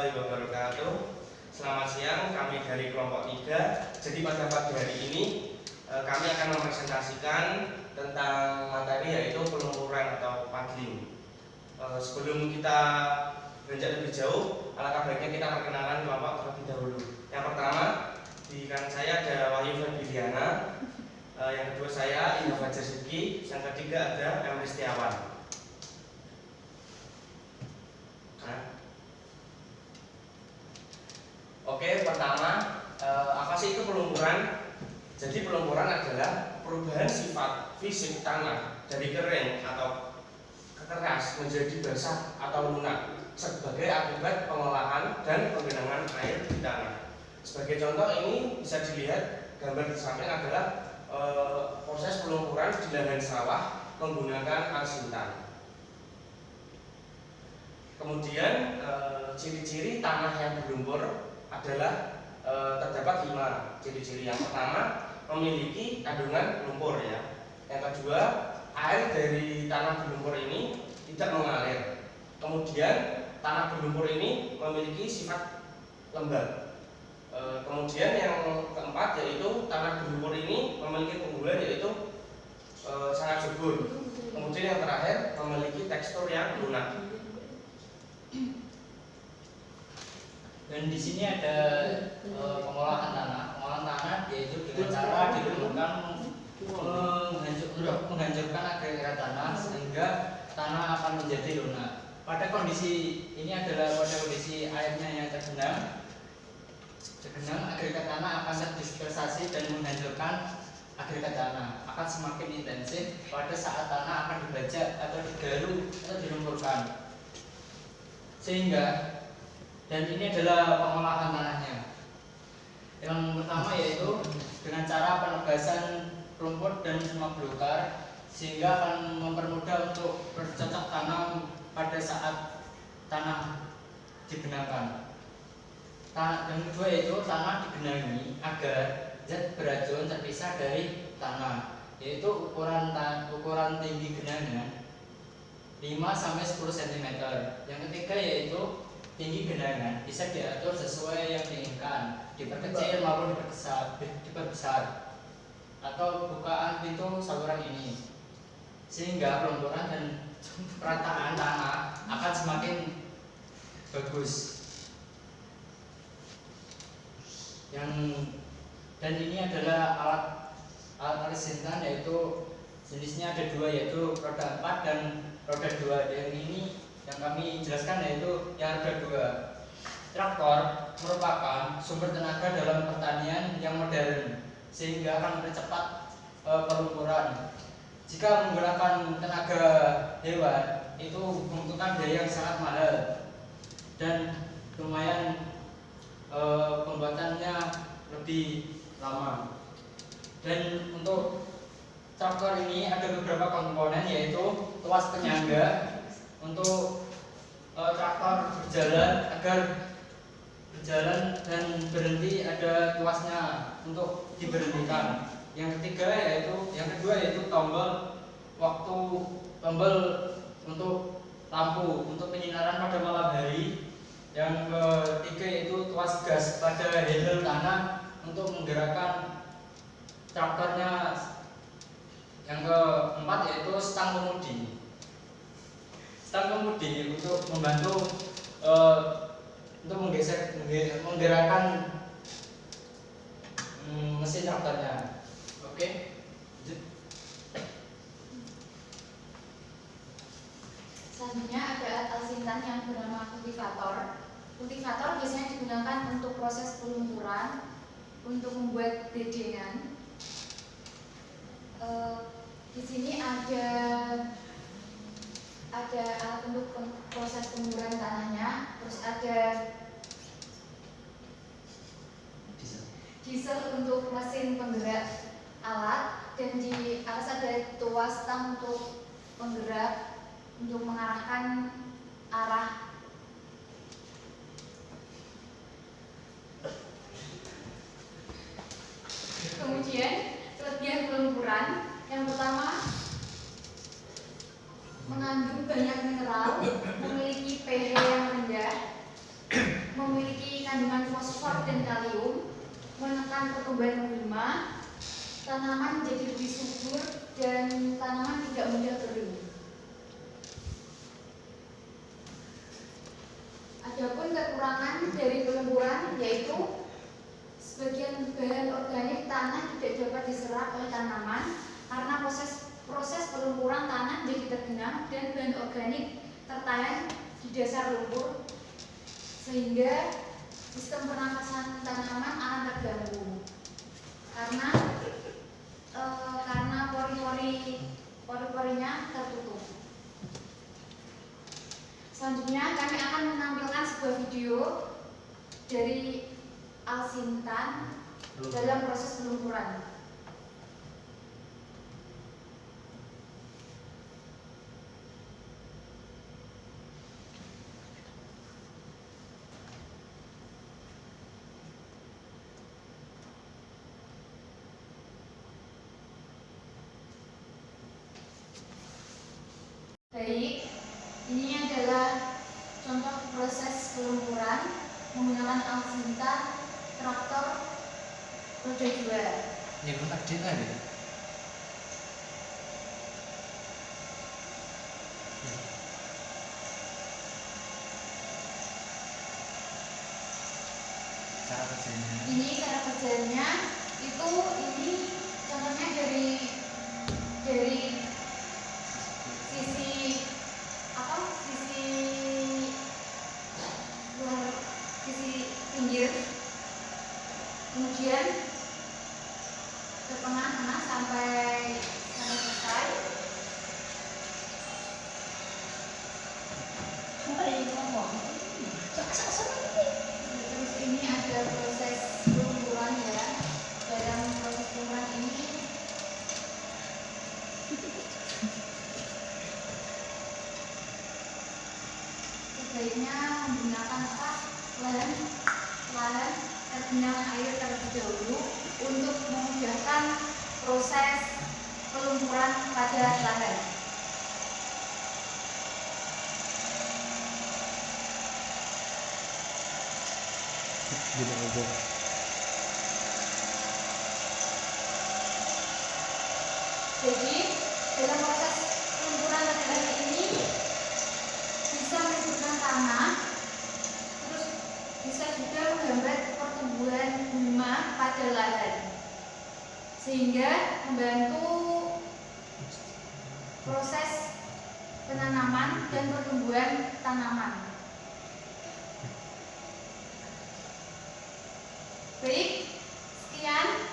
warahmatullahi wabarakatuh. Selamat siang, kami dari kelompok 3. Jadi pada pagi hari ini kami akan mempresentasikan tentang materi yaitu peluncuran atau paddling. Sebelum kita beranjak lebih jauh, alangkah baiknya kita perkenalan kelompok terlebih dahulu. Yang pertama, di kanan saya ada Wahyu Febriana, yang kedua saya Indah Fajar Sidki, yang ketiga ada Emre Setiawan. Oke, pertama, apa sih itu pelumpuran? Jadi pelumpuran adalah perubahan sifat fisik tanah dari kering atau keras menjadi basah atau lunak sebagai akibat pengolahan dan penggenangan air di tanah. Sebagai contoh ini bisa dilihat gambar di samping adalah proses pelumpuran di lahan sawah menggunakan arsintan. Kemudian ciri-ciri tanah yang berlumpur adalah terdapat 5 ciri-ciri. Yang pertama, memiliki kandungan lumpur ya. Yang kedua, air dari tanah berlumpur ini tidak mengalir. Kemudian tanah berlumpur ini memiliki sifat lembab. Kemudian yang keempat yaitu tanah berlumpur ini memiliki keunggulan yaitu sangat subur. Kemudian yang terakhir memiliki tekstur yang lunak. Dan di sini ada pengolahan tanah yaitu dengan cara dilumurkan menghancurkan agregat tanah sehingga tanah akan menjadi lunak. Pada kondisi ini adalah pada kondisi airnya yang tergenang agregat tanah akan terdispersasi dan menghancurkan agregat tanah akan semakin intensif pada saat tanah akan dibajak atau digaru atau dilumpurkan. Dan ini adalah pengolahan tanahnya. Yang pertama yaitu dengan cara penegasan rumput dan semak belukar sehingga akan mempermudah untuk bercocok tanam pada saat tanah digenangkan. Yang kedua yaitu tanah digenangi agar zat beracun terpisah dari tanah, yaitu ukuran tinggi genangan 5-10 cm. Yang ketiga yaitu tinggi genangan bisa diatur sesuai yang diinginkan, diperkecil maupun diperbesar, atau bukaan pintu saluran ini, sehingga pelumpuran dan perataan tanah akan semakin bagus. Dan ini adalah alat arsintan, yaitu jenisnya ada 2 yaitu roda 4 dan roda 2. Yang ini yang kami jelaskan yaitu yang roda 2. Traktor merupakan sumber tenaga dalam pertanian yang modern sehingga akan mempercepat pelumpuran. Jika menggunakan tenaga hewan itu membutuhkan biaya yang sangat mahal dan lumayan pembuatannya lebih lama. Dan untuk traktor ini ada beberapa komponen yaitu tuas penyangga untuk traktor berjalan dan berhenti, ada tuasnya untuk diberhentikan. Yang kedua yaitu tombol untuk lampu untuk penyinaran pada malam hari. Yang ketiga yaitu tuas gas pada handle tanah untuk menggerakkan traktornya. Yang keempat yaitu stang kemudi untuk membantu untuk menggerakkan mesin traktornya. Oke. Selanjutnya ada alat arsintan yang bernama kultivator. Kultivator biasanya digunakan untuk proses pelumpuran, untuk membuat bedengan. Di sini ada alat untuk proses pengguran tanahnya, terus ada diesel untuk mesin penggerak alat, dan di atas ada tuas stang untuk penggerak untuk mengarahkan arah. Kemudian kelebihan pelumpuran yang pertama, mengandung banyak mineral, memiliki pH yang rendah, pertumbuhan gulma, tanaman menjadi lebih subur dan tanaman tidak mudah kering. Adapun kekurangan dari pelemburan yaitu sebagian bahan organik tanah tidak dapat diserap oleh tanaman karena proses pelemburan tanah menjadi tergenang dan bahan organik tertahan di dasar lumpur sehingga sistem pernafasan tanaman akan terganggu karena pori-porinya tertutup. Selanjutnya kami akan menampilkan sebuah video dari alsintan dalam proses pelumpuran. Baik, ini adalah contoh proses pelumpuran menggunakan alsintan traktor roda 2. Ya, kontak dia kan ya? Cara kerjanya. Ini cara kerjanya itu ini contohnya dari sisi luar, sisi pinggir, kemudian ke tengah sampai selesai. Terus ini ada proses pelumpuran ya. Dalam proses pelumpuran ini sebaiknya menggunakan lahan tergenang air terlebih dahulu untuk memudahkan proses pelumpuran pada lahan. Jadi dalam proses pelumpuran pada lahan ini bisa menyuburkan tanah, terus bisa juga menghambat pertumbuhan gulma pada lahan, sehingga membantu proses penanaman dan pertumbuhan tanaman. Baik, sekian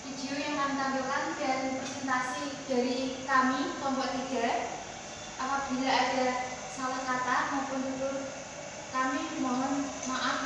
video yang kami tampilkan dan presentasi dari kami kelompok 3. Apabila ada salah kata maupun tutur, kami mohon maaf